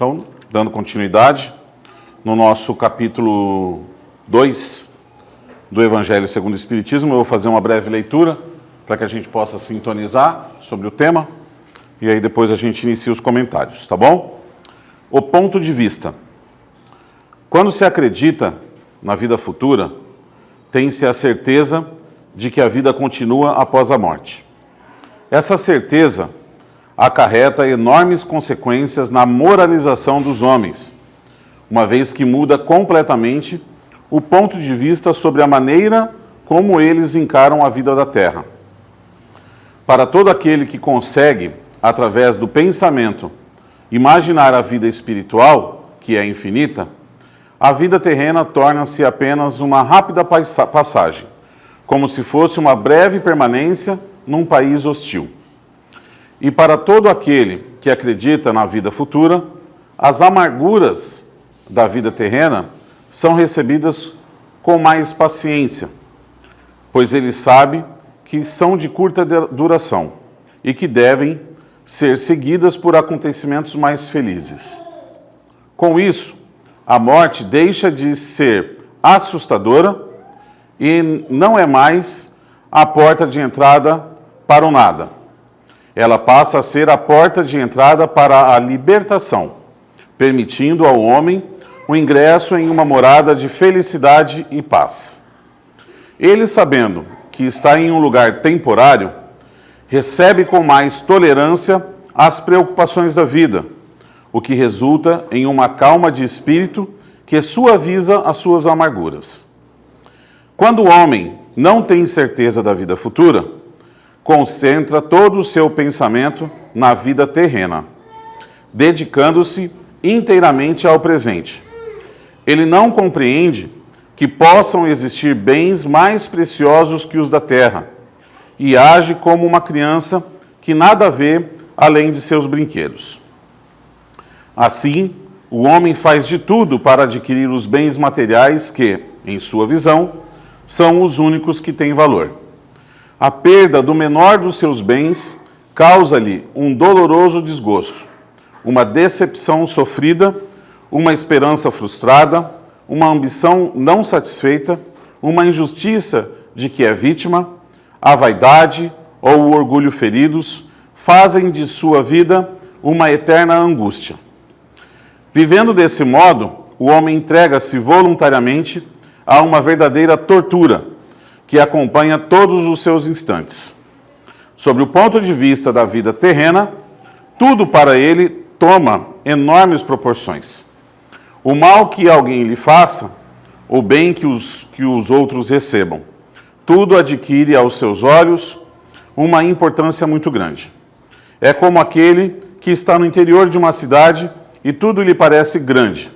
Então, dando continuidade, no nosso capítulo 2 do Evangelho segundo o Espiritismo, eu vou fazer uma breve leitura para que a gente possa sintonizar sobre o tema e aí depois a gente inicia os comentários, tá bom? O ponto de vista. Quando se acredita na vida futura, tem-se a certeza de que a vida continua após a morte. Essa certeza acarreta enormes consequências na moralização dos homens, uma vez que muda completamente o ponto de vista sobre a maneira como eles encaram a vida da Terra. Para todo aquele que consegue, através do pensamento, imaginar a vida espiritual, que é infinita, a vida terrena torna-se apenas uma rápida passagem, como se fosse uma breve permanência num país hostil. E para todo aquele que acredita na vida futura, as amarguras da vida terrena são recebidas com mais paciência, pois ele sabe que são de curta duração e que devem ser seguidas por acontecimentos mais felizes. Com isso, a morte deixa de ser assustadora e não é mais a porta de entrada para o nada. Ela passa a ser a porta de entrada para a libertação, permitindo ao homem o ingresso em uma morada de felicidade e paz. Ele, sabendo que está em um lugar temporário, recebe com mais tolerância as preocupações da vida, o que resulta em uma calma de espírito que suaviza as suas amarguras. Quando o homem não tem certeza da vida futura, concentra todo o seu pensamento na vida terrena, dedicando-se inteiramente ao presente. Ele não compreende que possam existir bens mais preciosos que os da terra e age como uma criança que nada vê além de seus brinquedos. Assim, o homem faz de tudo para adquirir os bens materiais que, em sua visão, são os únicos que têm valor. A perda do menor dos seus bens causa-lhe um doloroso desgosto, uma decepção sofrida, uma esperança frustrada, uma ambição não satisfeita, uma injustiça de que é vítima, a vaidade ou o orgulho feridos fazem de sua vida uma eterna angústia. Vivendo desse modo, o homem entrega-se voluntariamente a uma verdadeira tortura, que acompanha todos os seus instantes. Sob o ponto de vista da vida terrena, tudo para ele toma enormes proporções. O mal que alguém lhe faça, o bem que os outros recebam, tudo adquire aos seus olhos uma importância muito grande. É como aquele que está no interior de uma cidade e tudo lhe parece grande.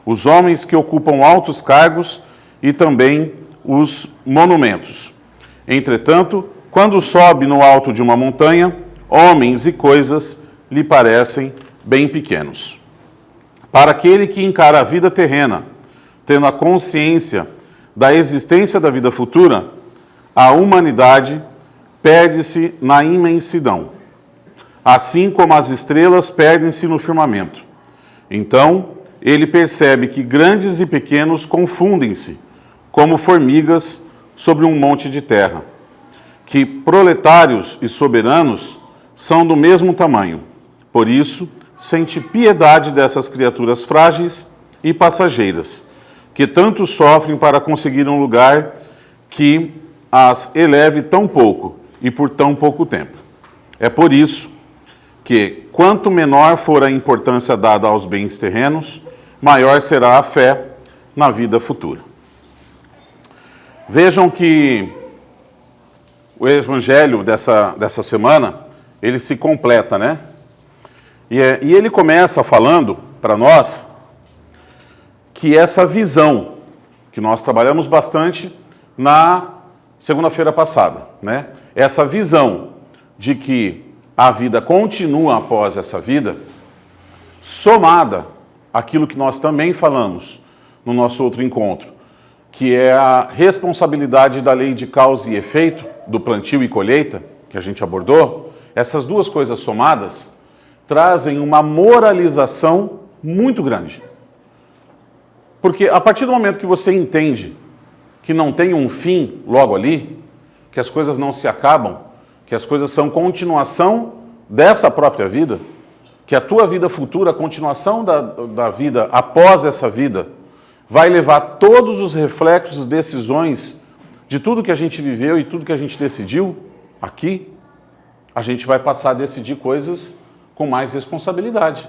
Os homens que ocupam altos cargos e também os monumentos. Entretanto, quando sobe no alto de uma montanha, homens e coisas lhe parecem bem pequenos. Para aquele que encara a vida terrena, tendo a consciência da existência da vida futura, a humanidade perde-se na imensidão, assim como as estrelas perdem-se no firmamento. Então, ele percebe que grandes e pequenos confundem-se, como formigas sobre um monte de terra, que proletários e soberanos são do mesmo tamanho. Por isso, sente piedade dessas criaturas frágeis e passageiras, que tanto sofrem para conseguir um lugar que as eleve tão pouco e por tão pouco tempo. É por isso que, quanto menor for a importância dada aos bens terrenos, maior será a fé na vida futura. Vejam que o evangelho dessa semana, ele se completa, né? E ele começa falando para nós que essa visão, que nós trabalhamos bastante na segunda-feira passada, né? Essa visão de que a vida continua após essa vida, somada àquilo que nós também falamos no nosso outro encontro, que é a responsabilidade da lei de causa e efeito, do plantio e colheita, que a gente abordou, essas duas coisas somadas trazem uma moralização muito grande. Porque a partir do momento que você entende que não tem um fim logo ali, que as coisas não se acabam, que as coisas são continuação dessa própria vida, que a tua vida futura, a continuação da vida após essa vida, vai levar todos os reflexos, decisões de tudo que a gente viveu e tudo que a gente decidiu aqui, a gente vai passar a decidir coisas com mais responsabilidade.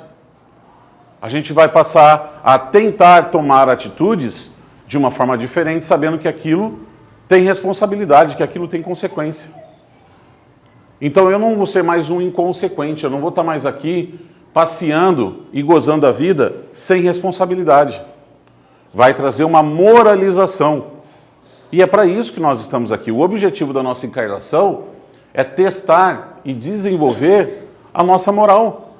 A gente vai passar a tentar tomar atitudes de uma forma diferente, sabendo que aquilo tem responsabilidade, que aquilo tem consequência. Então eu não vou ser mais um inconsequente, eu não vou estar mais aqui passeando e gozando a vida sem responsabilidade. Vai trazer uma moralização. E é para isso que nós estamos aqui. O objetivo da nossa encarnação é testar e desenvolver a nossa moral.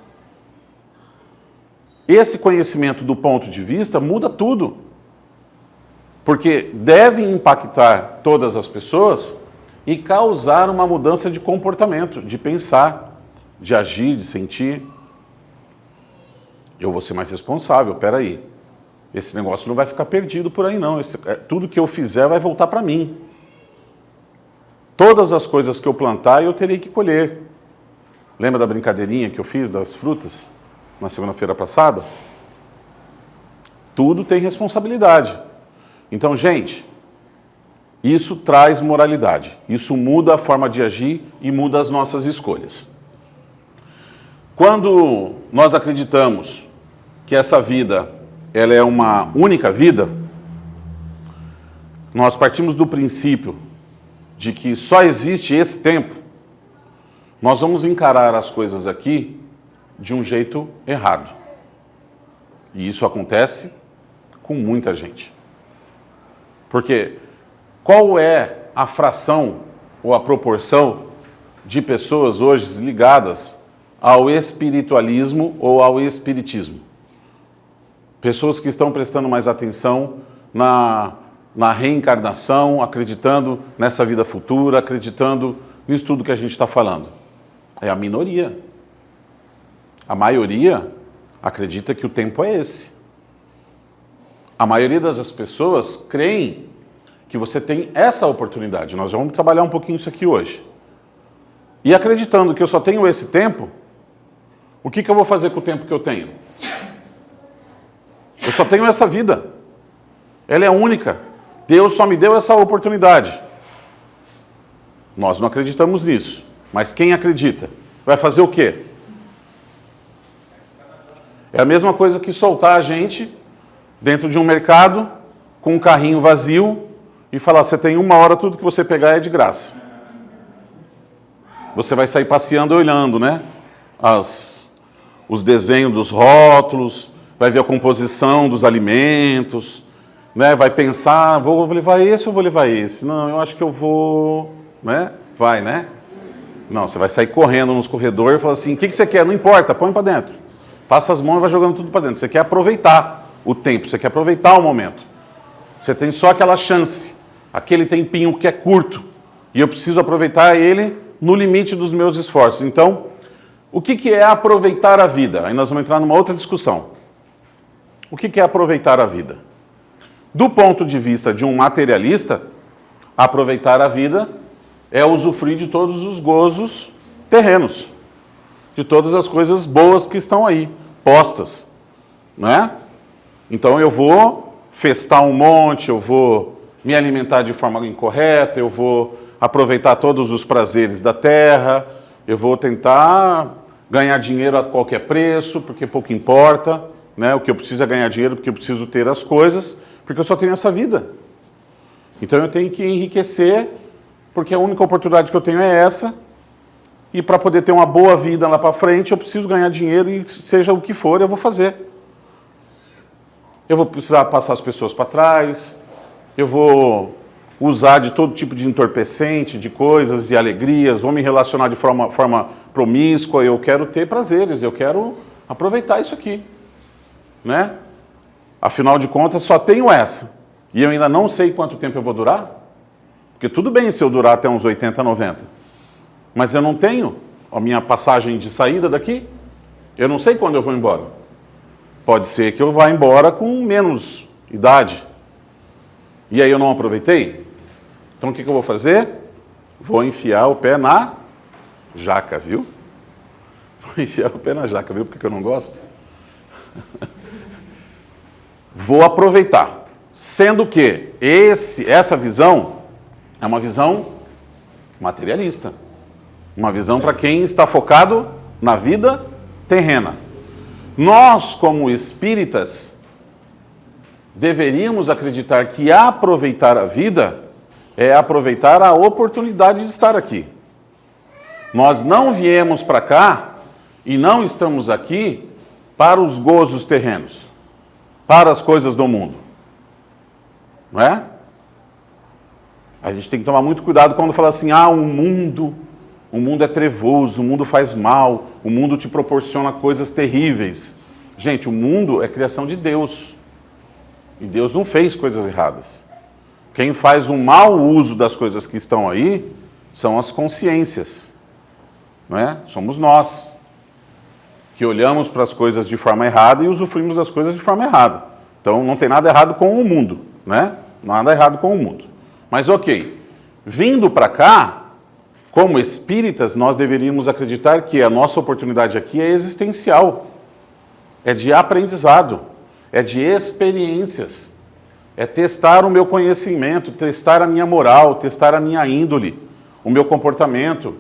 Esse conhecimento do ponto de vista muda tudo. Porque deve impactar todas as pessoas e causar uma mudança de comportamento, de pensar, de agir, de sentir. Eu vou ser mais responsável, peraí. Esse negócio não vai ficar perdido por aí, não. Tudo que eu fizer vai voltar para mim. Todas as coisas que eu plantar, eu terei que colher. Lembra da brincadeirinha que eu fiz das frutas na segunda-feira passada? Tudo tem responsabilidade. Então, gente, isso traz moralidade. Isso muda a forma de agir e muda as nossas escolhas. Quando nós acreditamos que essa vida ela é uma única vida, nós partimos do princípio de que só existe esse tempo, nós vamos encarar as coisas aqui de um jeito errado. E isso acontece com muita gente. Porque qual é a fração ou a proporção de pessoas hoje ligadas ao espiritualismo ou ao espiritismo? Pessoas que estão prestando mais atenção na reencarnação, acreditando nessa vida futura, acreditando nisso tudo que a gente está falando. É a minoria. A maioria acredita que o tempo é esse. A maioria das pessoas creem que você tem essa oportunidade. Nós vamos trabalhar um pouquinho isso aqui hoje. E acreditando que eu só tenho esse tempo, o que eu vou fazer com o tempo que eu tenho? Eu só tenho essa vida. Ela é única. Deus só me deu essa oportunidade. Nós não acreditamos nisso. Mas quem acredita? Vai fazer o quê? É a mesma coisa que soltar a gente dentro de um mercado com um carrinho vazio e falar, você tem 1 hora, tudo que você pegar é de graça. Você vai sair passeando e olhando, né? Os desenhos dos rótulos, vai ver a composição dos alimentos, né? Vai pensar, vou levar esse ou vou levar esse? Não, eu acho que eu vou, né? Vai, né? Não, você vai sair correndo nos corredores e falar assim, o que você quer? Não importa, põe para dentro. Passa as mãos e vai jogando tudo para dentro. Você quer aproveitar o tempo, você quer aproveitar o momento. Você tem só aquela chance, aquele tempinho que é curto, e eu preciso aproveitar ele no limite dos meus esforços. Então, o que é aproveitar a vida? Aí nós vamos entrar numa outra discussão. O que é aproveitar a vida? Do ponto de vista de um materialista, aproveitar a vida é usufruir de todos os gozos terrenos, de todas as coisas boas que estão aí, postas, né? Então eu vou festar um monte, eu vou me alimentar de forma incorreta, eu vou aproveitar todos os prazeres da terra, eu vou tentar ganhar dinheiro a qualquer preço, porque pouco importa, né? O que eu preciso é ganhar dinheiro, porque eu preciso ter as coisas, porque eu só tenho essa vida. Então eu tenho que enriquecer, porque a única oportunidade que eu tenho é essa, e para poder ter uma boa vida lá para frente, eu preciso ganhar dinheiro e seja o que for, eu vou fazer. Eu vou precisar passar as pessoas para trás, eu vou usar de todo tipo de entorpecente, de coisas, de alegrias, vou me relacionar de forma promíscua, eu quero ter prazeres, eu quero aproveitar isso aqui, né? Afinal de contas, só tenho essa. E eu ainda não sei quanto tempo eu vou durar, porque tudo bem se eu durar até uns 80, 90, mas eu não tenho a minha passagem de saída daqui, eu não sei quando eu vou embora. pode ser que eu vá embora com menos idade. E aí eu não aproveitei? Então o que eu vou fazer? Vou enfiar o pé na jaca, viu? Vou enfiar o pé na jaca, viu? Porque eu não gosto. Vou aproveitar. Sendo que essa visão é uma visão materialista. Uma visão para quem está focado na vida terrena. Nós, como espíritas, deveríamos acreditar que aproveitar a vida é aproveitar a oportunidade de estar aqui. Nós não viemos para cá e não estamos aqui para os gozos terrenos, para as coisas do mundo. Não é? A gente tem que tomar muito cuidado quando fala assim, o mundo é trevoso, o mundo faz mal, o mundo te proporciona coisas terríveis. Gente, o mundo é criação de Deus. E Deus não fez coisas erradas. Quem faz um mau uso das coisas que estão aí são as consciências. Não é? Somos nós, que olhamos para as coisas de forma errada e usufruímos das coisas de forma errada. Então não tem nada errado com o mundo, né? Nada errado com o mundo. Mas ok, vindo para cá, como espíritas, nós deveríamos acreditar que a nossa oportunidade aqui é existencial, é de aprendizado, é de experiências, é testar o meu conhecimento, testar a minha moral, testar a minha índole, o meu comportamento,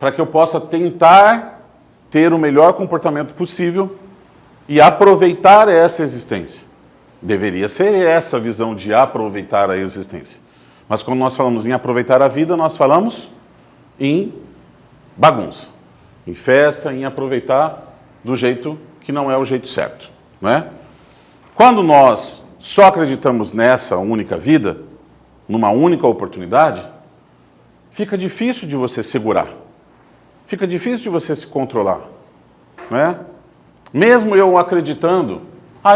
para que eu possa tentar ter o melhor comportamento possível e aproveitar essa existência. Deveria ser essa a visão de aproveitar a existência. Mas quando nós falamos em aproveitar a vida, nós falamos em bagunça, em festa, em aproveitar do jeito que não é o jeito certo, não é? Quando nós só acreditamos nessa única vida, numa única oportunidade, fica difícil de você segurar, fica difícil de você se controlar, não é? Mesmo eu acreditando,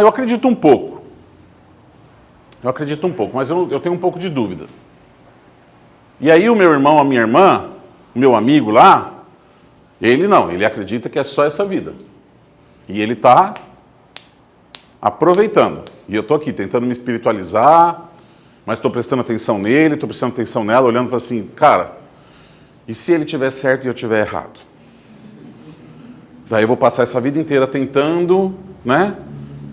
eu acredito um pouco, mas eu tenho um pouco de dúvida. E aí o meu irmão, a minha irmã, o meu amigo lá, ele acredita que é só essa vida. E ele está aproveitando. E eu estou aqui tentando me espiritualizar, mas estou prestando atenção nele, estou prestando atenção nela, olhando e falando assim, cara, e se ele estiver certo e eu estiver errado? Daí eu vou passar essa vida inteira tentando, né?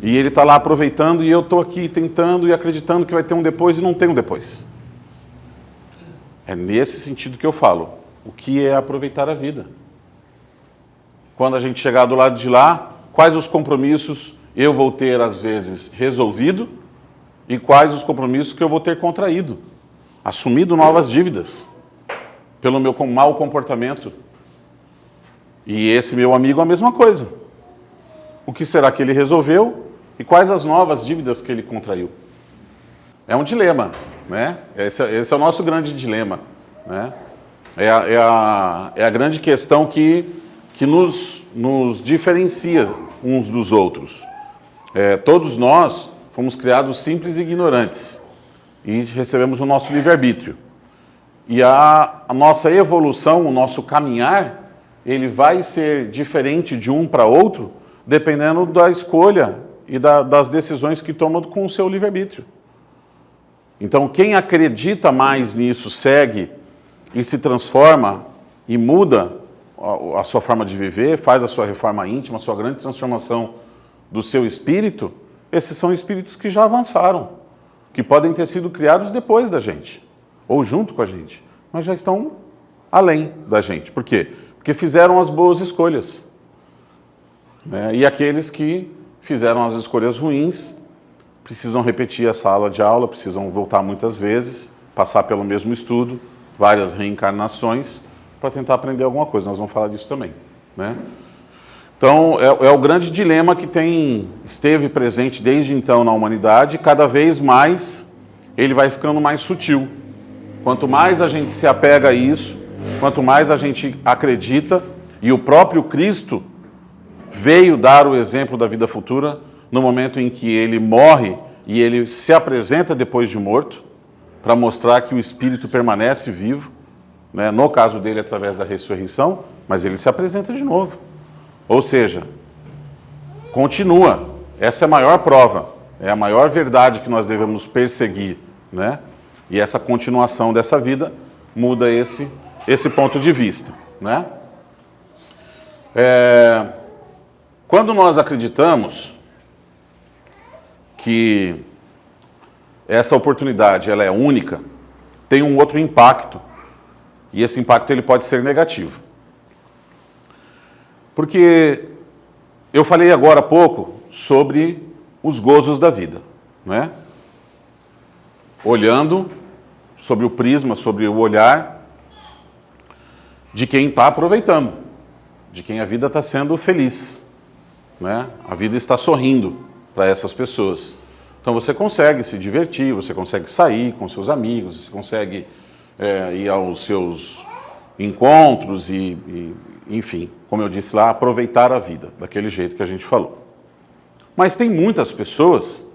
E ele está lá aproveitando e eu estou aqui tentando e acreditando que vai ter um depois e não tem um depois. É nesse sentido que eu falo. O que é aproveitar a vida? Quando a gente chegar do lado de lá, quais os compromissos eu vou ter, às vezes, resolvido e quais os compromissos que eu vou ter contraído, assumido novas dívidas pelo meu mau comportamento. E esse meu amigo a mesma coisa. O que será que ele resolveu e quais as novas dívidas que ele contraiu? É um dilema, né? Esse é o nosso grande dilema, né? É a grande questão que nos diferencia uns dos outros. Todos nós fomos criados simples e ignorantes e recebemos o nosso livre-arbítrio. E a nossa evolução, o nosso caminhar, ele vai ser diferente de um para outro, dependendo da escolha e das decisões que toma com o seu livre-arbítrio. Então, quem acredita mais nisso, segue e se transforma e muda a sua forma de viver, faz a sua reforma íntima, a sua grande transformação do seu espírito, esses são espíritos que já avançaram, que podem ter sido criados depois da gente, ou junto com a gente, mas já estão além da gente. Por quê? Porque fizeram as boas escolhas. Né? E aqueles que fizeram as escolhas ruins precisam repetir a sala de aula, precisam voltar muitas vezes, passar pelo mesmo estudo, várias reencarnações, para tentar aprender alguma coisa. Nós vamos falar disso também, né? Então, é o grande dilema que esteve presente desde então na humanidade, e cada vez mais ele vai ficando mais sutil. Quanto mais a gente se apega a isso, quanto mais a gente acredita, e o próprio Cristo veio dar o exemplo da vida futura no momento em que ele morre e ele se apresenta depois de morto, para mostrar que o espírito permanece vivo, né? No caso dele através da ressurreição, mas ele se apresenta de novo. Ou seja, continua. Essa é a maior prova, é a maior verdade que nós devemos perseguir, né? E essa continuação dessa vida muda esse ponto de vista, né? Quando nós acreditamos que essa oportunidade ela é única, tem um outro impacto, e esse impacto ele pode ser negativo. Porque eu falei agora há pouco sobre os gozos da vida, né? Olhando sobre o prisma, sobre o olhar de quem está aproveitando, de quem a vida está sendo feliz, né? A vida está sorrindo para essas pessoas. Então você consegue se divertir, você consegue sair com seus amigos, você consegue ir aos seus encontros e, enfim, como eu disse lá, aproveitar a vida, daquele jeito que a gente falou. Mas tem muitas pessoas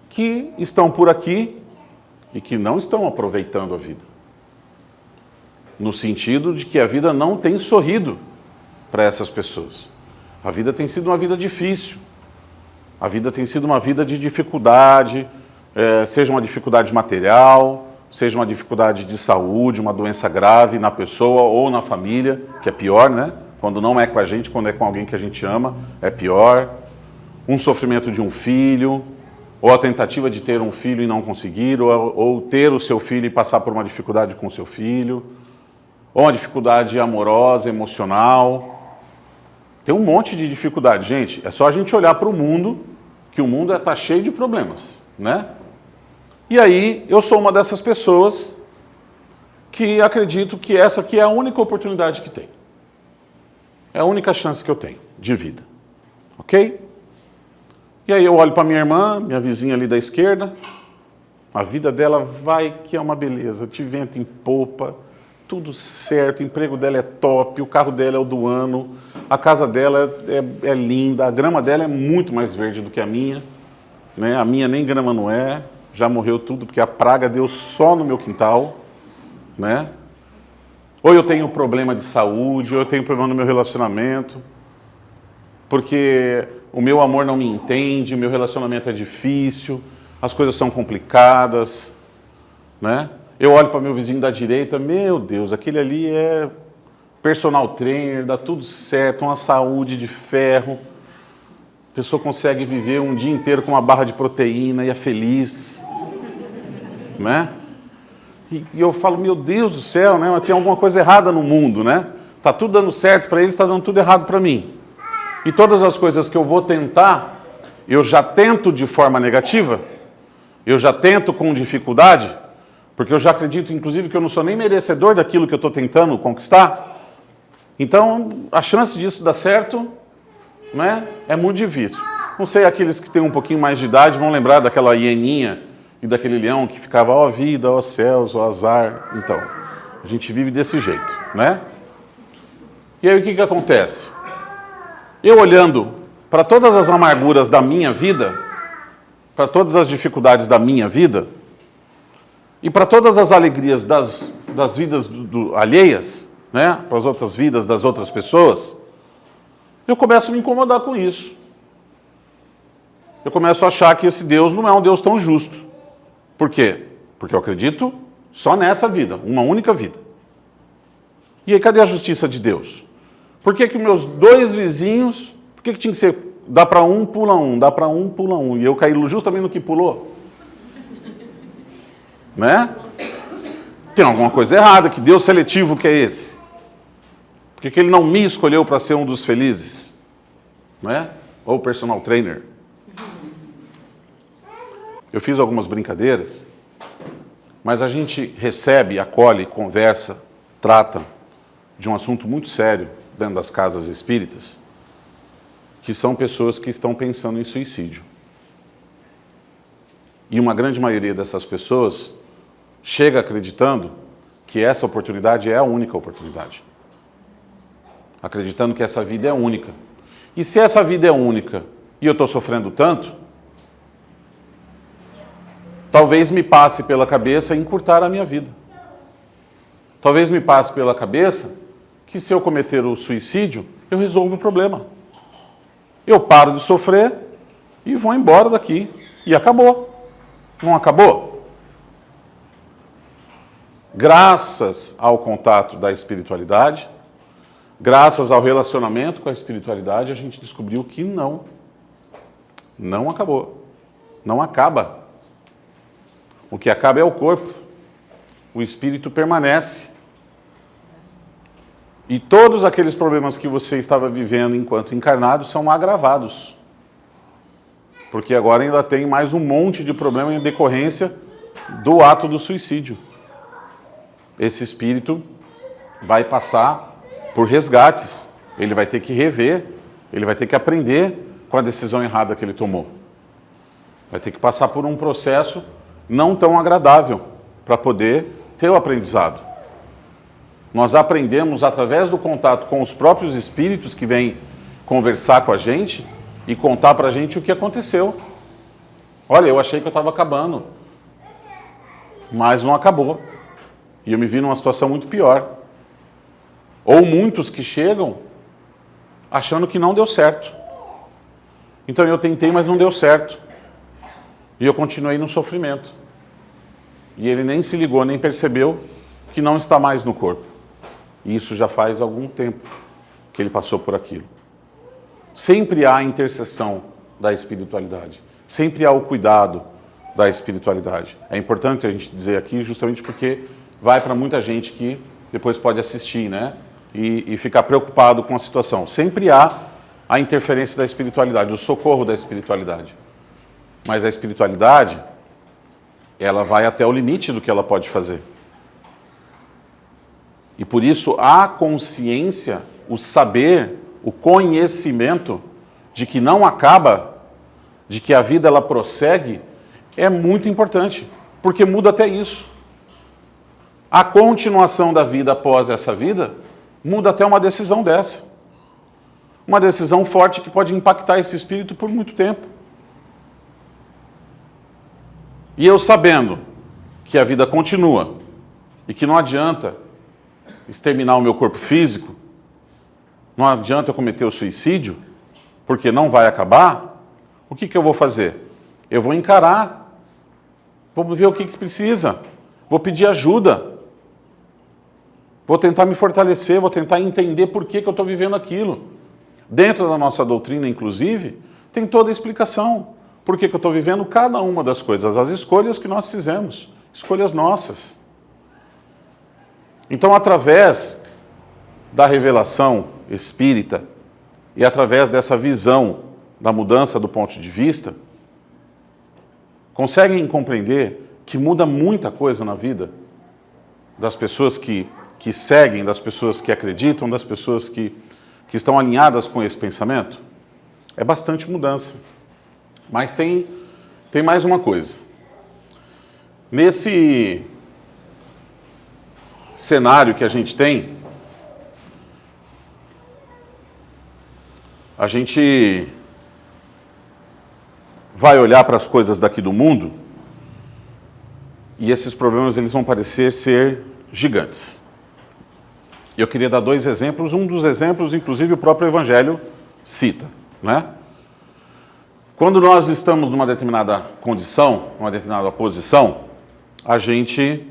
que estão por aqui e que não estão aproveitando a vida. No sentido de que a vida não tem sorrido para essas pessoas. A vida tem sido uma vida difícil. A vida tem sido uma vida de dificuldade, seja uma dificuldade material, seja uma dificuldade de saúde, uma doença grave na pessoa ou na família, que é pior, né? Quando não é com a gente, quando é com alguém que a gente ama, é pior. Um sofrimento de um filho, ou a tentativa de ter um filho e não conseguir, ou ter o seu filho e passar por uma dificuldade com o seu filho, ou uma dificuldade amorosa, emocional. Tem um monte de dificuldade, gente. É só a gente olhar para o mundo, que o mundo está cheio de problemas, né? E aí, eu sou uma dessas pessoas que acredito que essa aqui é a única oportunidade que tem. É a única chance que eu tenho de vida. Ok? E aí eu olho para minha irmã, minha vizinha ali da esquerda, a vida dela vai que é uma beleza, de vento em popa, tudo certo, o emprego dela é top, o carro dela é o do ano, a casa dela é linda, a grama dela é muito mais verde do que a minha, né? A minha nem grama não é, já morreu tudo, porque a praga deu só no meu quintal, né? Ou eu tenho problema de saúde, ou eu tenho problema no meu relacionamento, porque o meu amor não me entende, o meu relacionamento é difícil, as coisas são complicadas, né? Eu olho para meu vizinho da direita, meu Deus, aquele ali é personal trainer, dá tudo certo, uma saúde de ferro, a pessoa consegue viver um dia inteiro com uma barra de proteína e é feliz, né? E eu falo, meu Deus do céu, né? Mas tem alguma coisa errada no mundo, né? Tá tudo dando certo para eles, está dando tudo errado para mim. E todas as coisas que eu vou tentar, eu já tento de forma negativa, eu já tento com dificuldade, porque eu já acredito, inclusive, que eu não sou nem merecedor daquilo que eu estou tentando conquistar. Então, a chance disso dar certo, né, é muito difícil. Não sei, aqueles que têm um pouquinho mais de idade vão lembrar daquela hieninha e daquele leão que ficava, ó vida, ó céus, ó azar. Então, a gente vive desse jeito, né? E aí o que acontece? Eu olhando para todas as amarguras da minha vida, para todas as dificuldades da minha vida, e para todas as alegrias das vidas alheias, né, para as outras vidas das outras pessoas, eu começo a me incomodar com isso. Eu começo a achar que esse Deus não é um Deus tão justo. Por quê? Porque eu acredito só nessa vida, uma única vida. E aí, cadê a justiça de Deus? Por que meus dois vizinhos, por que tinha que ser, dá para um, pula um, dá para um, pula um, e eu caí justamente no que pulou? Né? Tem alguma coisa errada, que Deus seletivo que é esse? Por que ele não me escolheu para ser um dos felizes? Né? Ou personal trainer? Eu fiz algumas brincadeiras, mas a gente recebe, acolhe, conversa, trata de um assunto muito sério dentro das casas espíritas, que são pessoas que estão pensando em suicídio. E uma grande maioria dessas pessoas chega acreditando que essa oportunidade é a única oportunidade. Acreditando que essa vida é única. E se essa vida é única e eu estou sofrendo tanto, talvez me passe pela cabeça encurtar a minha vida. Talvez me passe pela cabeça que se eu cometer o suicídio, eu resolvo o problema. eu paro de sofrer e vou embora daqui. E acabou. Não acabou? Graças ao contato da espiritualidade, graças ao relacionamento com a espiritualidade, a gente descobriu que não acabou. Não acaba. O que acaba é o corpo. O espírito permanece. E todos aqueles problemas que você estava vivendo enquanto encarnado são agravados. Porque agora ainda tem mais um monte de problema em decorrência do ato do suicídio. Esse espírito vai passar por resgates. Ele vai ter que rever, ele vai ter que aprender com a decisão errada que ele tomou. Vai ter que passar por um processo não tão agradável para poder ter o aprendizado. Nós aprendemos através do contato com os próprios espíritos que vêm conversar com a gente e contar para a gente o que aconteceu. Olha, eu achei que eu estava acabando, mas não acabou. E eu me vi numa situação muito pior. Ou muitos que chegam achando que não deu certo. Então eu tentei, mas não deu certo. E eu continuei no sofrimento. E ele nem se ligou, nem percebeu que não está mais no corpo. E isso já faz algum tempo que ele passou por aquilo. Sempre há a intercessão da espiritualidade. Sempre há o cuidado da espiritualidade. É importante a gente dizer aqui justamente porque vai para muita gente que depois pode assistir, né? E ficar preocupado com a situação. Sempre há a interferência da espiritualidade, o socorro da espiritualidade. Mas a espiritualidade, ela vai até o limite do que ela pode fazer. E por isso a consciência, o saber, o conhecimento de que não acaba, de que a vida ela prossegue, é muito importante, porque muda até isso. A continuação da vida após essa vida muda até uma decisão dessa. Uma decisão forte que pode impactar esse espírito por muito tempo. E eu sabendo que a vida continua e que não adianta exterminar o meu corpo físico, não adianta eu cometer o suicídio, porque não vai acabar, o que eu vou fazer? Eu vou encarar, vou ver o que precisa, vou pedir ajuda, vou tentar me fortalecer, vou tentar entender por que eu estou vivendo aquilo. Dentro da nossa doutrina, inclusive, tem toda a explicação. Por que eu estou vivendo cada uma das coisas, as escolhas que nós fizemos, escolhas nossas. Então, através da revelação espírita e através dessa visão da mudança do ponto de vista, conseguem compreender que muda muita coisa na vida das pessoas que seguem, das pessoas que acreditam, das pessoas que estão alinhadas com esse pensamento? É bastante mudança. Mas tem mais uma coisa. Nesse cenário que a gente tem, a gente vai olhar para as coisas daqui do mundo e esses problemas eles vão parecer ser gigantes. Eu queria dar dois exemplos. Um dos exemplos, inclusive, o próprio Evangelho cita, né? Quando nós estamos numa determinada condição, numa determinada posição, a gente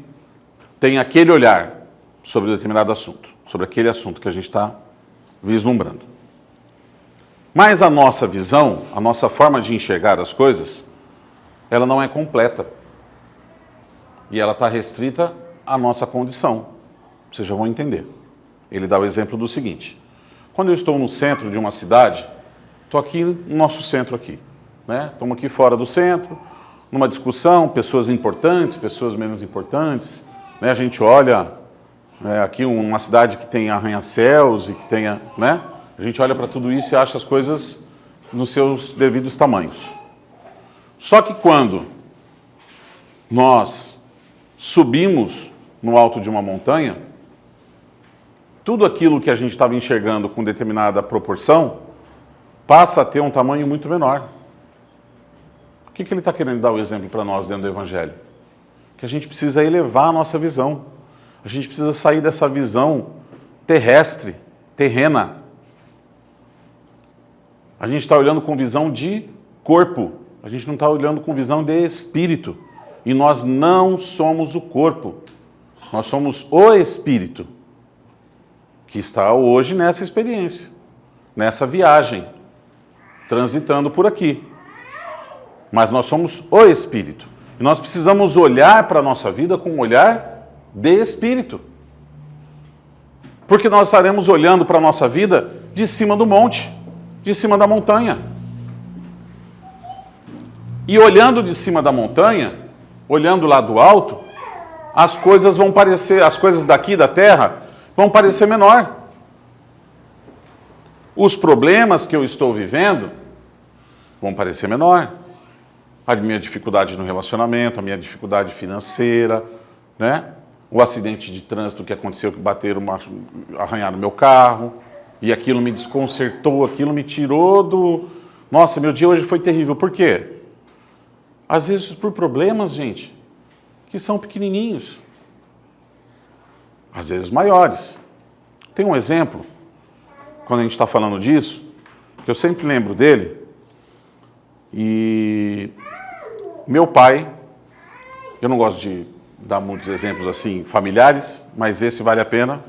tem aquele olhar sobre determinado assunto, sobre aquele assunto que a gente está vislumbrando. Mas a nossa visão, a nossa forma de enxergar as coisas, ela não é completa. E ela está restrita à nossa condição. Vocês já vão entender. Ele dá o exemplo do seguinte. Quando eu estou no centro de uma cidade, estou aqui no nosso centro aqui, né? Estamos aqui fora do centro, numa discussão, pessoas importantes, pessoas menos importantes, né? A gente olha aqui uma cidade que tem arranha-céus e que tenha, né? A gente olha para tudo isso e acha as coisas nos seus devidos tamanhos. Só que quando nós subimos no alto de uma montanha, tudo aquilo que a gente estava enxergando com determinada proporção passa a ter um tamanho muito menor. O que ele está querendo dar o exemplo para nós dentro do Evangelho? Que a gente precisa elevar a nossa visão. A gente precisa sair dessa visão terrestre, terrena. A gente está olhando com visão de corpo. A gente não está olhando com visão de espírito. E nós não somos o corpo. Nós somos o espírito que está hoje nessa experiência, nessa viagem, transitando por aqui. Mas nós somos o espírito. E nós precisamos olhar para a nossa vida com um olhar de espírito. Porque nós estaremos olhando para a nossa vida de cima do monte, de cima da montanha. E olhando de cima da montanha, olhando lá do alto, as coisas vão parecer, as coisas daqui da terra vão parecer menor. Os problemas que eu estou vivendo vão parecer menor. A minha dificuldade no relacionamento, a minha dificuldade financeira, né? O acidente de trânsito que aconteceu, que arranharam meu carro, e aquilo me desconcertou, aquilo me tirou do... Nossa, meu dia hoje foi terrível. Por quê? Às vezes por problemas, gente, que são pequenininhos. Às vezes maiores. Tem um exemplo, quando a gente está falando disso, que eu sempre lembro dele. E meu pai, eu não gosto de dar muitos exemplos assim familiares, mas esse vale a pena,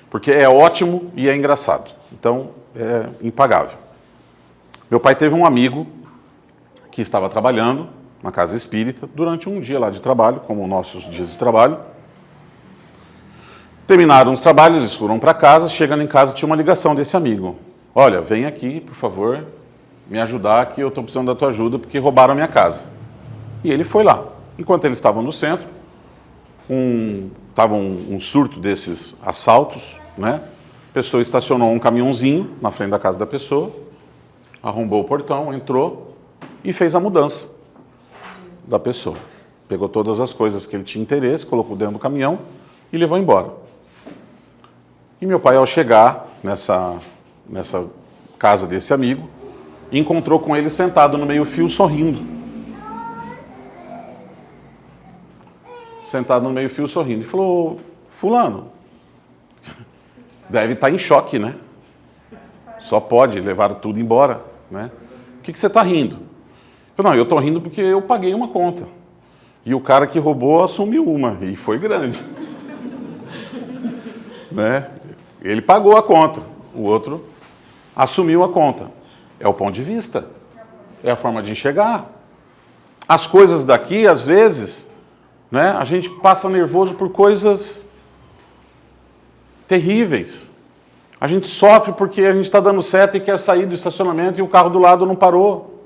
porque é ótimo e é engraçado. Então, é impagável. Meu pai teve um amigo que estava trabalhando na casa espírita durante um dia lá de trabalho, como nossos dias de trabalho. Terminaram os trabalhos, eles foram para casa, chegando em casa tinha uma ligação desse amigo. Olha, vem aqui, por favor, me ajudar que eu estou precisando da tua ajuda porque roubaram a minha casa. E ele foi lá. Enquanto eles estavam no centro, estava um surto desses assaltos, né? A pessoa estacionou um caminhãozinho na frente da casa da pessoa, arrombou o portão, entrou e fez a mudança da pessoa. Pegou todas as coisas que ele tinha interesse, colocou dentro do caminhão e levou embora. E meu pai, ao chegar nessa casa desse amigo, encontrou com ele sentado no meio-fio, sorrindo. Sentado no meio-fio, sorrindo. E falou, fulano, deve estar em choque, né? Só pode, levar tudo embora, né? O que você está rindo? Eu falei, não, eu estou rindo porque eu paguei uma conta. E o cara que roubou assumiu uma, e foi grande. Né? Ele pagou a conta, o outro assumiu a conta. É o ponto de vista, é a forma de enxergar. As coisas daqui, às vezes, né, a gente passa nervoso por coisas terríveis. A gente sofre porque a gente está dando seta e quer sair do estacionamento e o carro do lado não parou.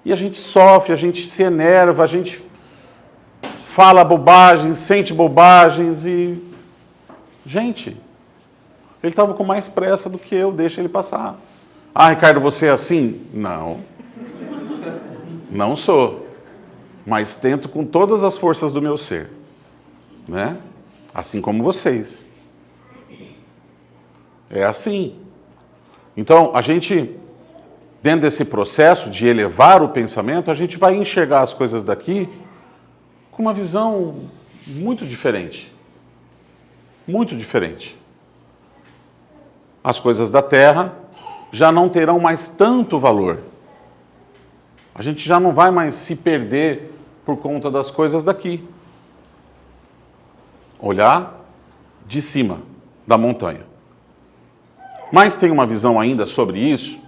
E a gente sofre, a gente se enerva, a gente fala bobagens, sente bobagens e... Gente, ele estava com mais pressa do que eu, deixa ele passar. Ah, Ricardo, você é assim? Não. Não sou. Mas tento com todas as forças do meu ser. Né? Assim como vocês. É assim. Então, a gente, dentro desse processo de elevar o pensamento, a gente vai enxergar as coisas daqui com uma visão muito diferente. Muito diferente. As coisas da terra já não terão mais tanto valor. A gente já não vai mais se perder por conta das coisas daqui. Olhar de cima da montanha. Mas tem uma visão ainda sobre isso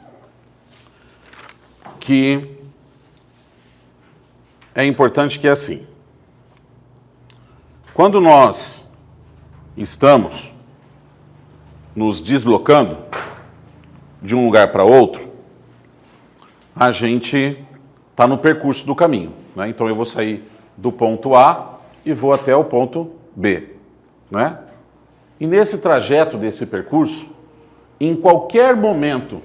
que é importante, que é assim. Quando nós estamos nos deslocando de um lugar para outro, a gente está no percurso do caminho. Né? Então eu vou sair do ponto A e vou até o ponto B. Né? E nesse trajeto desse percurso, em qualquer momento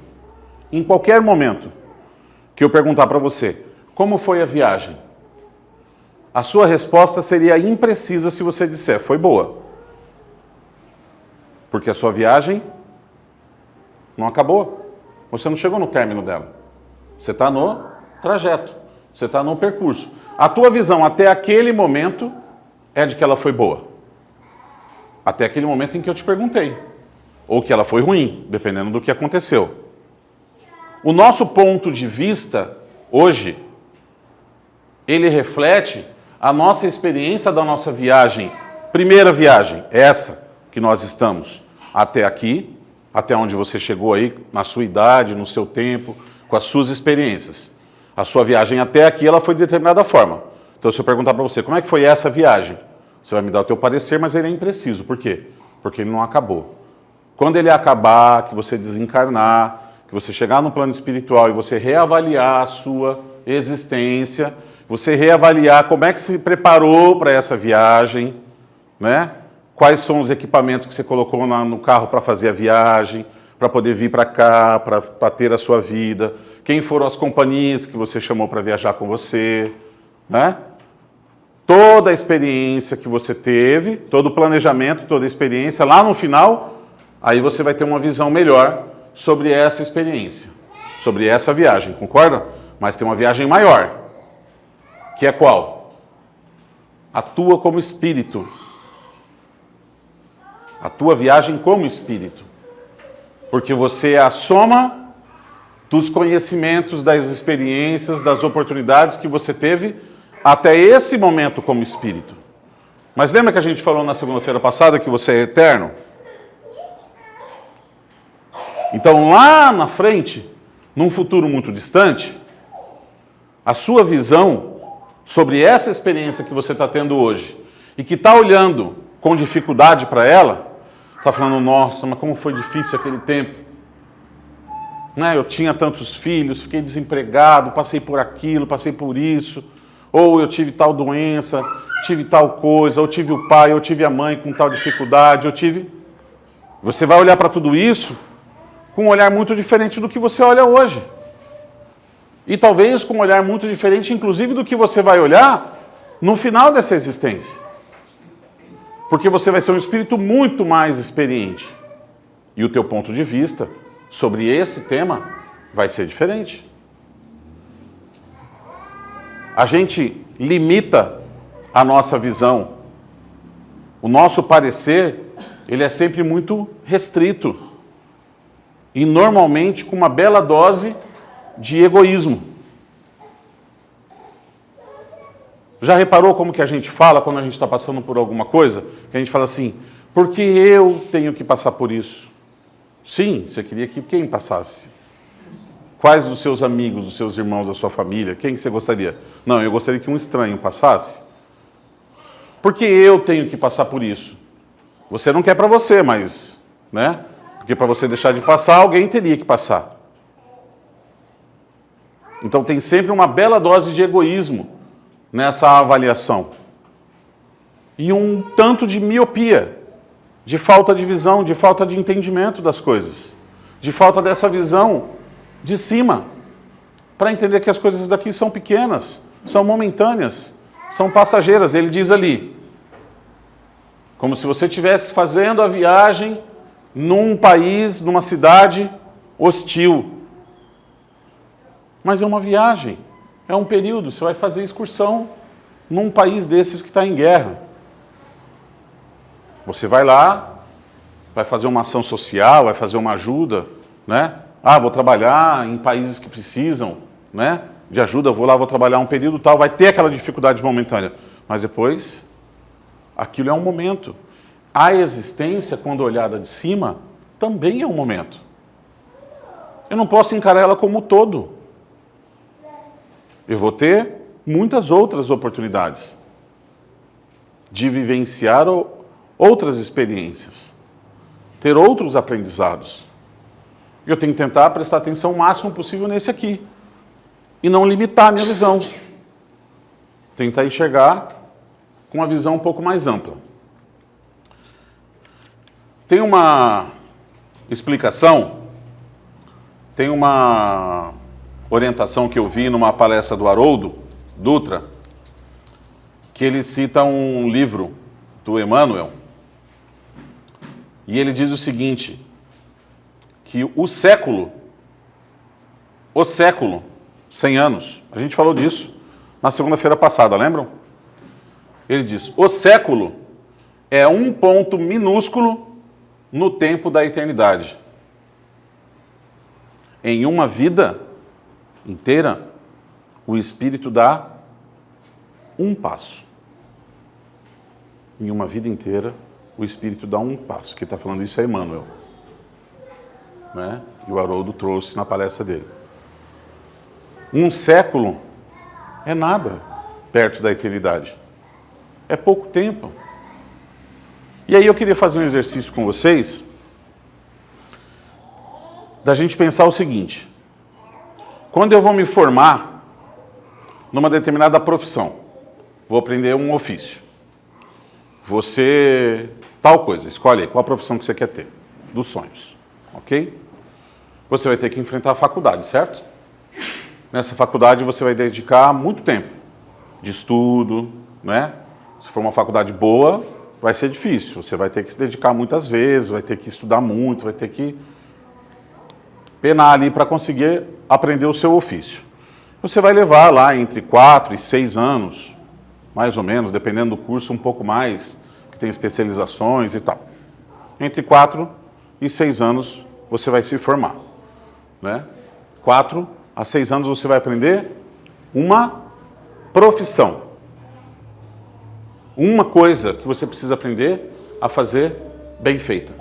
que eu perguntar para você, como foi a viagem? A sua resposta seria imprecisa se você disser, foi boa. Porque a sua viagem não acabou. Você não chegou no término dela. Você está no trajeto. Você está no percurso. A tua visão até aquele momento é de que ela foi boa. Até aquele momento em que eu te perguntei. Ou que ela foi ruim, dependendo do que aconteceu. O nosso ponto de vista, hoje, ele reflete a nossa experiência da nossa viagem. Primeira viagem, essa que nós estamos até aqui, até onde você chegou aí, na sua idade, no seu tempo, com as suas experiências. A sua viagem até aqui, ela foi de determinada forma. Então, se eu perguntar para você, como é que foi essa viagem? Você vai me dar o teu parecer, mas ele é impreciso. Por quê? Porque ele não acabou. Quando ele acabar, que você desencarnar, que você chegar no plano espiritual e você reavaliar a sua existência, você reavaliar como é que se preparou para essa viagem, né? Quais são os equipamentos que você colocou no carro para fazer a viagem, para poder vir para cá, para ter a sua vida, quem foram as companhias que você chamou para viajar com você, né? Toda a experiência que você teve, todo o planejamento, toda a experiência, lá no final, aí você vai ter uma visão melhor sobre essa experiência, sobre essa viagem, concorda? Mas tem uma viagem maior, que é qual? A tua como espírito. A tua viagem como espírito. Porque você é a soma dos conhecimentos, das experiências, das oportunidades que você teve até esse momento como espírito. Mas lembra que a gente falou na segunda-feira passada que você é eterno? Então lá na frente, num futuro muito distante, a sua visão sobre essa experiência que você está tendo hoje e que está olhando com dificuldade para ela, está falando, nossa, mas como foi difícil aquele tempo. Né? Eu tinha tantos filhos, fiquei desempregado, passei por aquilo, passei por isso. Ou eu tive tal doença, tive tal coisa, ou tive o pai, ou tive a mãe com tal dificuldade, eu tive... Você vai olhar para tudo isso com um olhar muito diferente do que você olha hoje. E talvez com um olhar muito diferente, inclusive, do que você vai olhar no final dessa existência. Porque você vai ser um espírito muito mais experiente. E o teu ponto de vista sobre esse tema vai ser diferente. A gente limita a nossa visão. O nosso parecer, ele é sempre muito restrito. E normalmente com uma bela dose de egoísmo. Já reparou como que a gente fala quando a gente está passando por alguma coisa? Que a gente fala assim, porque eu tenho que passar por isso. Sim, você queria que quem passasse? Quais dos seus amigos, dos seus irmãos, da sua família? Quem que você gostaria? Não, eu gostaria que um estranho passasse. Porque eu tenho que passar por isso. Você não quer para você, mas, né? Porque para você deixar de passar, alguém teria que passar. Então tem sempre uma bela dose de egoísmo nessa avaliação. E um tanto de miopia, de falta de visão, de falta de entendimento das coisas. De falta dessa visão de cima, para entender que as coisas daqui são pequenas, são momentâneas, são passageiras. Ele diz ali, como se você estivesse fazendo a viagem num país, numa cidade hostil. Mas é uma viagem, é um período, você vai fazer excursão num país desses que está em guerra. Você vai lá, vai fazer uma ação social, vai fazer uma ajuda, né? Ah, vou trabalhar em países que precisam, né, de ajuda, vou lá, vou trabalhar um período tal, vai ter aquela dificuldade momentânea. Mas depois, aquilo é um momento. A existência, quando olhada de cima, também é um momento. Eu não posso encarar ela como todo. Eu vou ter muitas outras oportunidades de vivenciar outras experiências, ter outros aprendizados. Eu tenho que tentar prestar atenção o máximo possível nesse aqui. E não limitar a minha visão. Tentar enxergar com uma visão um pouco mais ampla. Tem uma explicação, tem uma orientação que eu vi numa palestra do Haroldo Dutra, que ele cita um livro do Emmanuel, e ele diz o seguinte, que o século, 100 anos, a gente falou disso na segunda-feira passada, lembram? Ele diz, o século é um ponto minúsculo no tempo da eternidade. Em uma vida inteira, o Espírito dá um passo. Em uma vida inteira, o Espírito dá um passo. Quem está falando isso é Emmanuel, né? E o Haroldo trouxe na palestra dele. Um século é nada perto da eternidade. É pouco tempo. E aí eu queria fazer um exercício com vocês, da gente pensar o seguinte: quando eu vou me formar numa determinada profissão, vou aprender um ofício, você, tal coisa, escolhe aí, qual a profissão que você quer ter, dos sonhos, ok? Você vai ter que enfrentar a faculdade, certo? Nessa faculdade você vai dedicar muito tempo de estudo, né? Se for uma faculdade boa, vai ser difícil, você vai ter que se dedicar muitas vezes, vai ter que estudar muito, vai ter que penar ali para conseguir aprender o seu ofício. Você vai levar lá entre 4 e 6 anos, mais ou menos, dependendo do curso, um pouco mais, que tem especializações e tal. Entre 4 e 6 anos você vai se formar, né? 4 a 6 anos você vai aprender uma profissão. Uma coisa que você precisa aprender a fazer bem feita.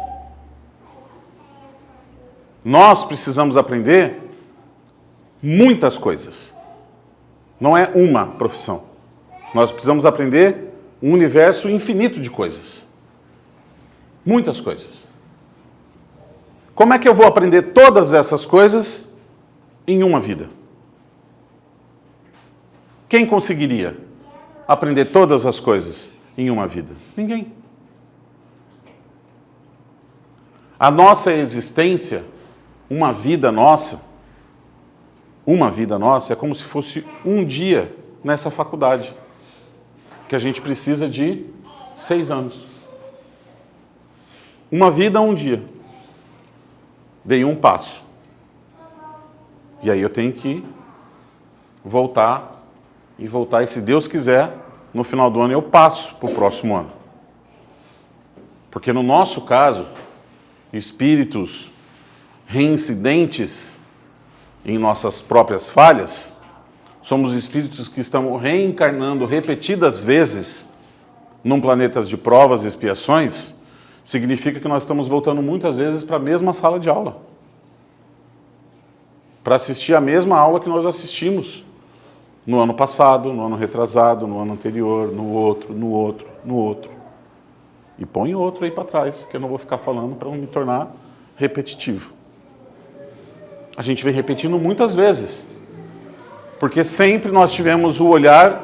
Nós precisamos aprender muitas coisas. Não é uma profissão. Nós precisamos aprender um universo infinito de coisas. Muitas coisas. Como é que eu vou aprender todas essas coisas em uma vida? Quem conseguiria aprender todas as coisas em uma vida? Ninguém. A nossa existência, uma vida nossa é como se fosse um dia nessa faculdade, que a gente precisa de 6 anos. Uma vida, um dia. Dei um passo. E aí eu tenho que voltar, e se Deus quiser, no final do ano eu passo para o próximo ano. Porque no nosso caso, espíritos reincidentes em nossas próprias falhas, somos espíritos que estão reencarnando repetidas vezes num planeta de provas e expiações, significa que nós estamos voltando muitas vezes para a mesma sala de aula, para assistir a mesma aula que nós assistimos no ano passado, no ano retrasado, no ano anterior, no outro. E põe outro aí para trás, que eu não vou ficar falando para não me tornar repetitivo. A gente vem repetindo muitas vezes, porque sempre nós tivemos o olhar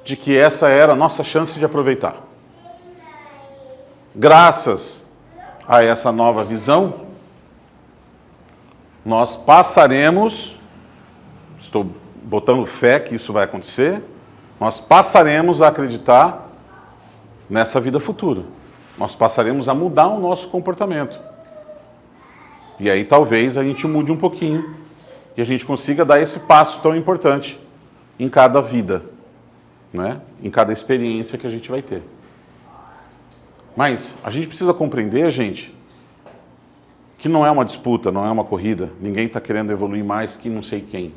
de que essa era a nossa chance de aproveitar. Graças a essa nova visão, nós passaremos, estou botando fé que isso vai acontecer, nós passaremos a acreditar nessa vida futura. Nós passaremos a mudar o nosso comportamento. E aí talvez a gente mude um pouquinho e a gente consiga dar esse passo tão importante em cada vida, né? Em cada experiência que a gente vai ter. Mas a gente precisa compreender, gente, que não é uma disputa, não é uma corrida. Ninguém está querendo evoluir mais que não sei quem.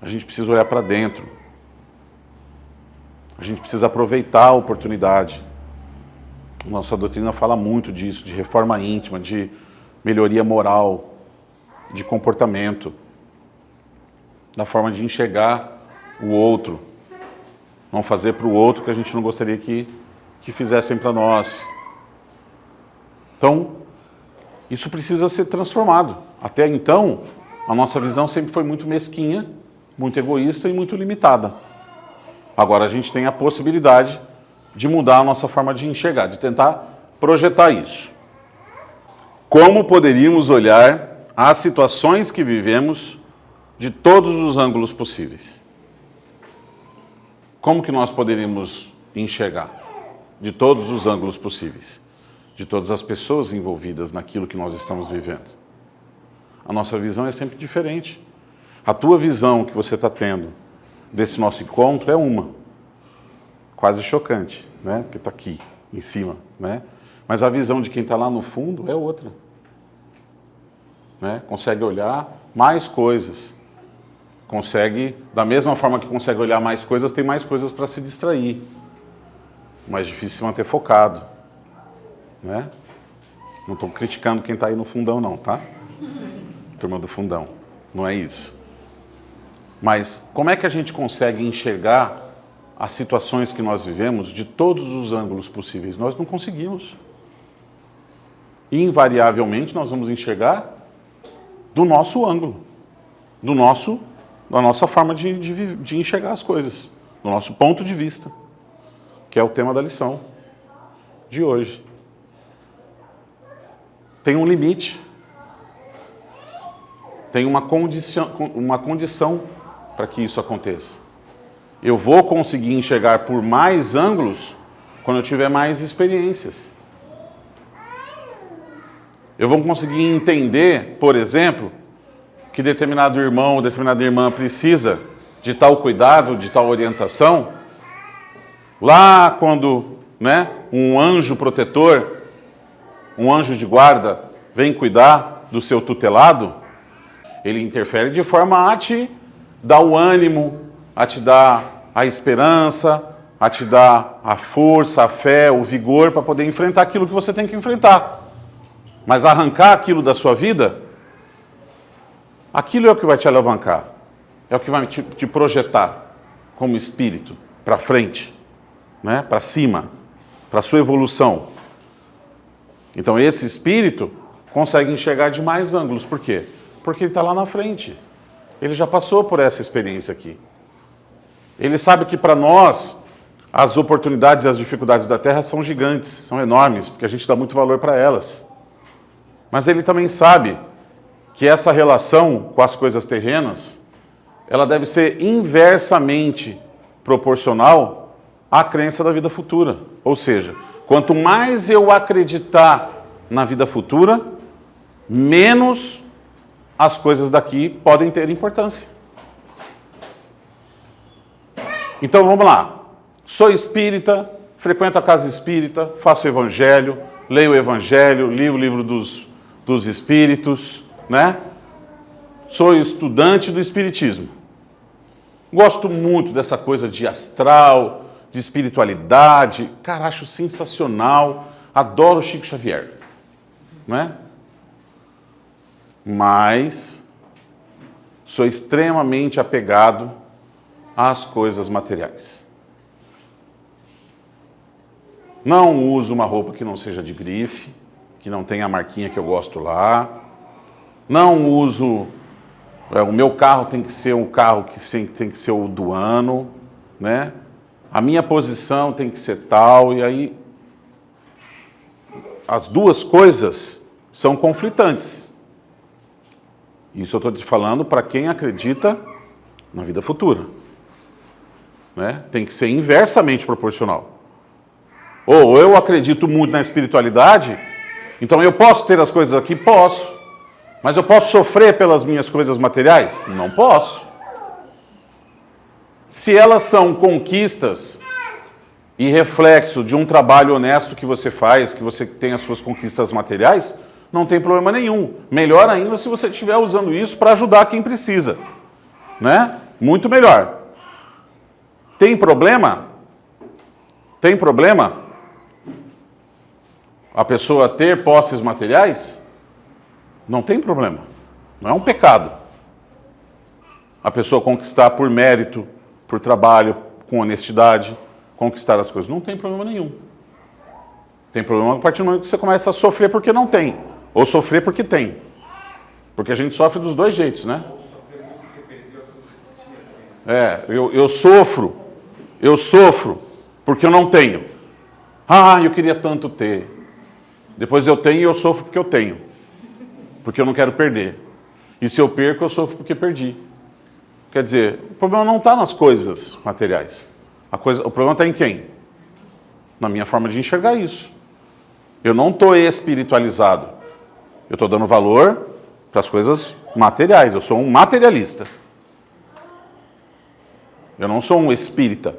A gente precisa olhar para dentro. A gente precisa aproveitar a oportunidade. Nossa doutrina fala muito disso, de reforma íntima, de melhoria moral, de comportamento, da forma de enxergar o outro, não fazer para o outro que a gente não gostaria que fizessem para nós. Então, isso precisa ser transformado. Até então, a nossa visão sempre foi muito mesquinha, muito egoísta e muito limitada. Agora a gente tem a possibilidade de mudar a nossa forma de enxergar, de tentar projetar isso. Como poderíamos olhar as situações que vivemos de todos os ângulos possíveis? Como que nós poderíamos enxergar de todos os ângulos possíveis? De todas as pessoas envolvidas naquilo que nós estamos vivendo. A nossa visão é sempre diferente. A tua visão que você está tendo desse nosso encontro é uma. Quase chocante, né? Porque está aqui, em cima, né? Mas a visão de quem está lá no fundo é outra. né? Consegue olhar mais coisas. Consegue, da mesma forma que consegue olhar mais coisas, tem mais coisas para se distrair. Mais difícil se manter focado, né? Não estou criticando quem está aí no fundão não, tá? Turma do fundão, não é isso. Mas como é que a gente consegue enxergar as situações que nós vivemos de todos os ângulos possíveis? Nós não conseguimos. Invariavelmente nós vamos enxergar do nosso ângulo, da nossa forma de enxergar as coisas, do nosso ponto de vista, que é o tema da lição de hoje. Tem um limite, tem uma condição para que isso aconteça. Eu vou conseguir enxergar por mais ângulos quando eu tiver mais experiências. Eu vou conseguir entender, por exemplo, que determinado irmão ou determinada irmã precisa de tal cuidado, de tal orientação. Lá quando, né, um anjo protetor, um anjo de guarda, vem cuidar do seu tutelado, ele interfere de forma a te dar o ânimo, a te dar a esperança, a te dar a força, a fé, o vigor para poder enfrentar aquilo que você tem que enfrentar. Mas arrancar aquilo da sua vida, aquilo é o que vai te alavancar, é o que vai te projetar como espírito para frente, né? Para cima, para a sua evolução. Então esse espírito consegue enxergar de mais ângulos. Por quê? Porque ele está lá na frente. Ele já passou por essa experiência aqui. Ele sabe que para nós as oportunidades e as dificuldades da Terra são gigantes, são enormes, porque a gente dá muito valor para elas. Mas ele também sabe que essa relação com as coisas terrenas, ela deve ser inversamente proporcional à crença da vida futura. Ou seja, quanto mais eu acreditar na vida futura, menos as coisas daqui podem ter importância. Então vamos lá. Sou espírita, frequento a casa espírita, faço o evangelho, leio o evangelho, li o livro dos espíritos, né? Sou estudante do espiritismo. Gosto muito dessa coisa de astral, de espiritualidade. Cara, acho sensacional. Adoro Chico Xavier, né? Mas sou extremamente apegado às coisas materiais. Não uso uma roupa que não seja de grife, que não tenha a marquinha que eu gosto lá. Não uso... o meu carro tem que ser um carro que tem que ser o do ano, né? A minha posição tem que ser tal, e aí as duas coisas são conflitantes. Isso eu estou te falando para quem acredita na vida futura, né? Tem que ser inversamente proporcional. Ou eu acredito muito na espiritualidade, então eu posso ter as coisas aqui? Posso. Mas eu posso sofrer pelas minhas coisas materiais? Não posso. Se elas são conquistas e reflexo de um trabalho honesto que você faz, que você tem as suas conquistas materiais, não tem problema nenhum. Melhor ainda se você estiver usando isso para ajudar quem precisa, né? Muito melhor. Tem problema? Tem problema a pessoa ter posses materiais? Não tem problema. Não é um pecado. A pessoa conquistar por mérito, por trabalho, com honestidade, conquistar as coisas. Não tem problema nenhum. Tem problema a partir do momento que você começa a sofrer porque não tem. Ou sofrer porque tem. Porque a gente sofre dos dois jeitos, né? Eu sofro porque eu não tenho. Eu queria tanto ter. Depois eu tenho e eu sofro porque eu tenho. Porque eu não quero perder. E se eu perco, eu sofro porque perdi. Quer dizer, o problema não está nas coisas materiais. O problema está em quem? Na minha forma de enxergar isso. Eu não estou espiritualizado. Eu estou dando valor para as coisas materiais. Eu sou um materialista. Eu não sou um espírita.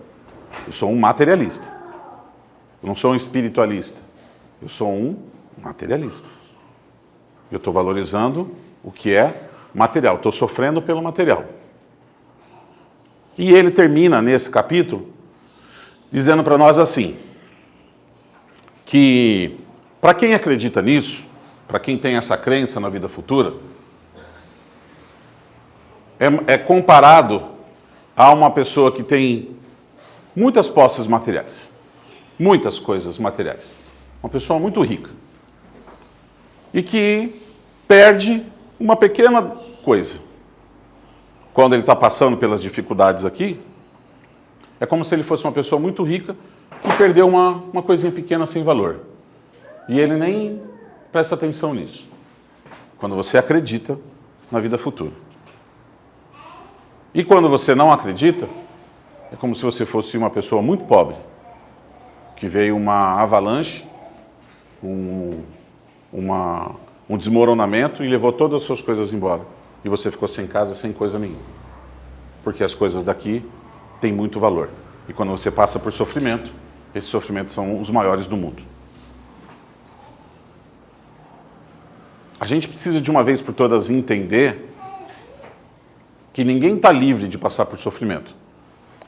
Eu sou um materialista. Eu não sou um espiritualista. Eu sou um materialista. Eu estou valorizando o que é material. Estou sofrendo pelo material. E ele termina nesse capítulo dizendo para nós assim, que para quem acredita nisso, para quem tem essa crença na vida futura, é comparado a uma pessoa que tem muitas posses materiais, muitas coisas materiais. Uma pessoa muito rica. E que perde uma pequena coisa. Quando ele está passando pelas dificuldades aqui, é como se ele fosse uma pessoa muito rica que perdeu uma coisinha pequena sem valor. E ele nem presta atenção nisso. Quando você acredita na vida futura. E quando você não acredita, é como se você fosse uma pessoa muito pobre, que veio uma avalanche, um desmoronamento e levou todas as suas coisas embora. E você ficou sem casa, sem coisa nenhuma. Porque as coisas daqui têm muito valor. E quando você passa por sofrimento, esses sofrimentos são os maiores do mundo. A gente precisa de uma vez por todas entender que ninguém está livre de passar por sofrimento.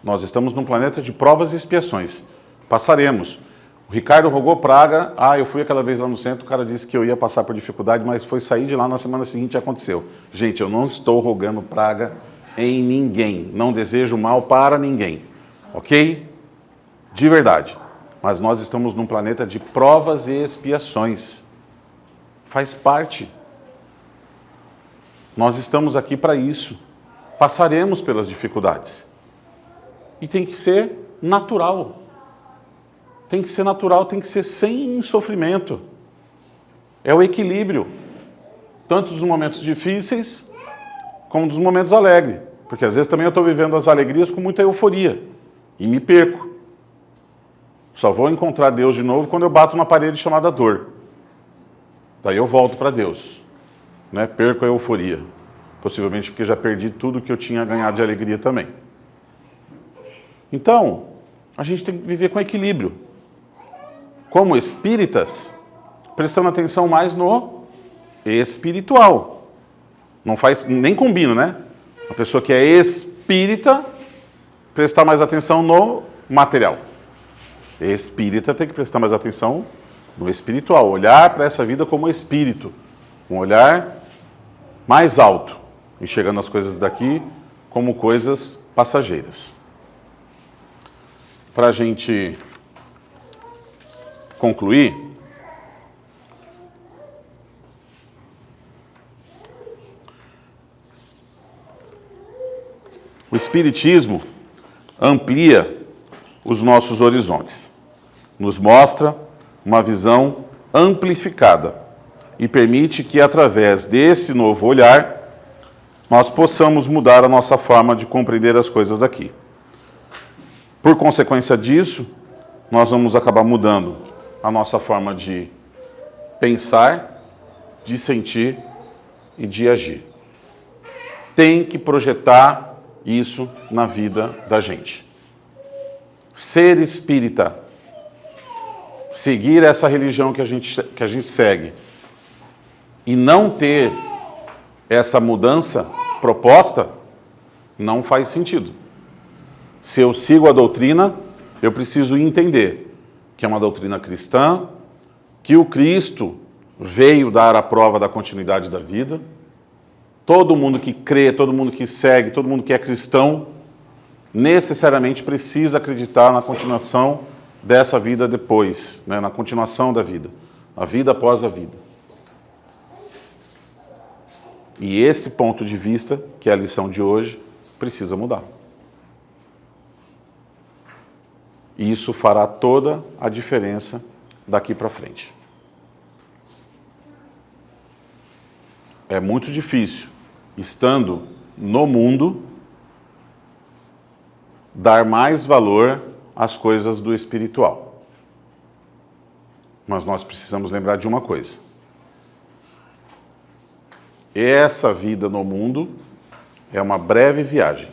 Nós estamos num planeta de provas e expiações. Passaremos. O Ricardo rogou praga. Eu fui aquela vez lá no centro, o cara disse que eu ia passar por dificuldade, mas foi sair de lá na semana seguinte e aconteceu. Gente, eu não estou rogando praga em ninguém. Não desejo mal para ninguém. Ok? De verdade. Mas nós estamos num planeta de provas e expiações. Faz parte. Nós estamos aqui para isso. Passaremos pelas dificuldades. E tem que ser natural. Tem que ser natural, tem que ser sem sofrimento. É o equilíbrio. Tanto dos momentos difíceis, como dos momentos alegres. Porque às vezes também eu estou vivendo as alegrias com muita euforia. E me perco. Só vou encontrar Deus de novo quando eu bato na parede chamada dor. Daí eu volto para Deus. Né? Perco a euforia. Possivelmente porque já perdi tudo que eu tinha ganhado de alegria também. Então, a gente tem que viver com equilíbrio. Como espíritas, prestando atenção mais no espiritual. Não faz, nem combina, né? A pessoa que é espírita, prestar mais atenção no material. Espírita tem que prestar mais atenção no espiritual. Olhar para essa vida como espírito. Um olhar mais alto. Enxergando as coisas daqui como coisas passageiras. Para a gente concluir, o Espiritismo amplia os nossos horizontes, nos mostra uma visão amplificada e permite que, através desse novo olhar, nós possamos mudar a nossa forma de compreender as coisas daqui. Por consequência disso, nós vamos acabar mudando a nossa forma de pensar, de sentir e de agir. Tem que projetar isso na vida da gente. Ser espírita, seguir essa religião que a gente segue e não ter essa mudança proposta, não faz sentido. Se eu sigo a doutrina, eu preciso entender que é uma doutrina cristã, que o Cristo veio dar a prova da continuidade da vida. Todo mundo que crê, todo mundo que segue, todo mundo que é cristão, necessariamente precisa acreditar na continuação dessa vida depois, né? Na continuação da vida, a vida após a vida. E esse ponto de vista, que é a lição de hoje, precisa mudar. E isso fará toda a diferença daqui para frente. É muito difícil, estando no mundo, dar mais valor às coisas do espiritual. Mas nós precisamos lembrar de uma coisa. Essa vida no mundo é uma breve viagem.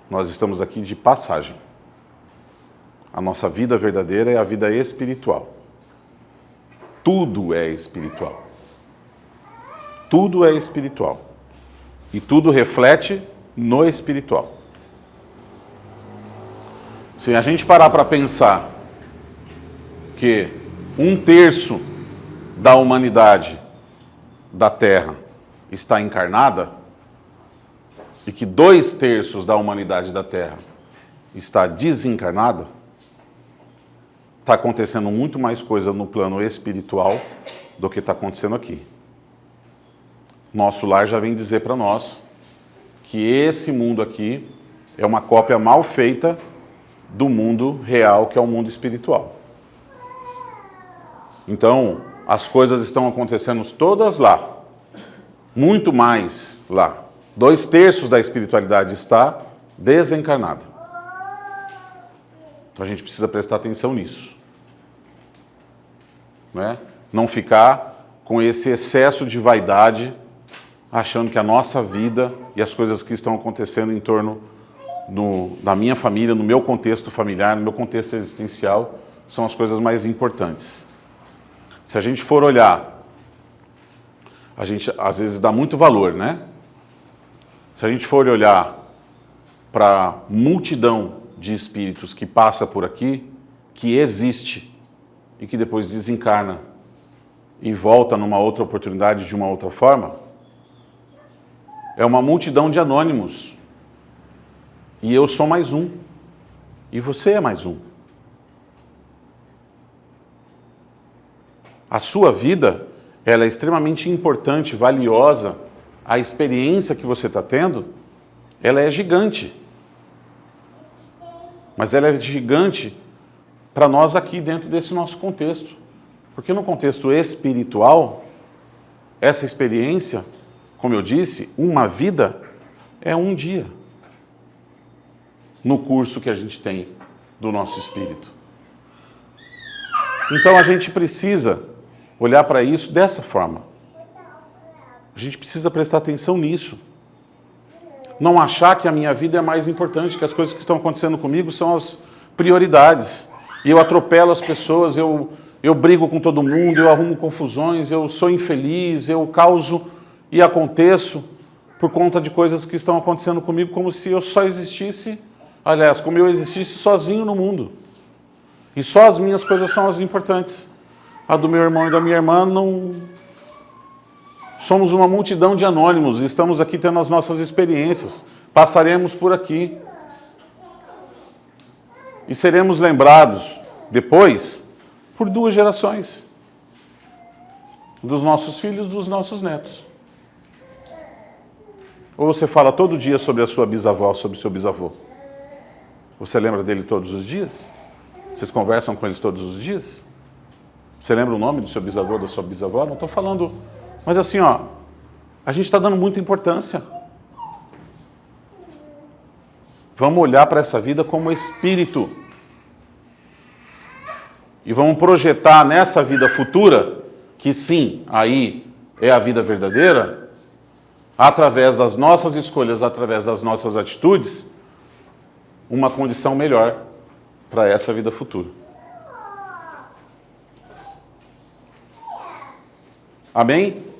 Nós estamos aqui de passagem. A nossa vida verdadeira é a vida espiritual. Tudo é espiritual. Tudo é espiritual. E tudo reflete no espiritual. Se a gente parar para pensar que 1/3 da humanidade da Terra está encarnada e que 2/3 da humanidade da Terra está desencarnada, está acontecendo muito mais coisa no plano espiritual do que está acontecendo aqui. Nosso lar já vem dizer para nós que esse mundo aqui é uma cópia mal feita do mundo real, que é o mundo espiritual. Então, as coisas estão acontecendo todas lá, muito mais lá. 2/3 da espiritualidade está desencarnada. Então a gente precisa prestar atenção nisso. Né? Não ficar com esse excesso de vaidade, achando que a nossa vida e as coisas que estão acontecendo em torno da minha família, no meu contexto familiar, no meu contexto existencial, são as coisas mais importantes. Se a gente for olhar, a gente às vezes dá muito valor, né? Se a gente for olhar para a multidão de espíritos que passa por aqui, que existe e que depois desencarna e volta numa outra oportunidade de uma outra forma, é uma multidão de anônimos. E eu sou mais um. E você é mais um. A sua vida, ela é extremamente importante, valiosa. A experiência que você está tendo, ela é gigante. Mas ela é gigante para nós aqui dentro desse nosso contexto. Porque no contexto espiritual, essa experiência, como eu disse, uma vida é um dia no curso que a gente tem do nosso espírito. Então a gente precisa olhar para isso dessa forma. A gente precisa prestar atenção nisso. Não achar que a minha vida é mais importante, que as coisas que estão acontecendo comigo são as prioridades. E eu atropelo as pessoas, eu brigo com todo mundo, eu arrumo confusões, eu sou infeliz, eu causo e aconteço por conta de coisas que estão acontecendo comigo, como se eu só existisse, aliás, como eu existisse sozinho no mundo. E só as minhas coisas são as importantes. A do meu irmão e da minha irmã não... Somos uma multidão de anônimos, estamos aqui tendo as nossas experiências, passaremos por aqui. E seremos lembrados, depois, por 2 gerações. Dos nossos filhos, dos nossos netos. Ou você fala todo dia sobre a sua bisavó, sobre o seu bisavô? Você lembra dele todos os dias? Vocês conversam com eles todos os dias? Você lembra o nome do seu bisavô, da sua bisavó? Não estou falando... Mas assim, ó, a gente está dando muita importância. Vamos olhar para essa vida como espírito. E vamos projetar nessa vida futura, que sim, aí é a vida verdadeira, através das nossas escolhas, através das nossas atitudes, uma condição melhor para essa vida futura. Amém?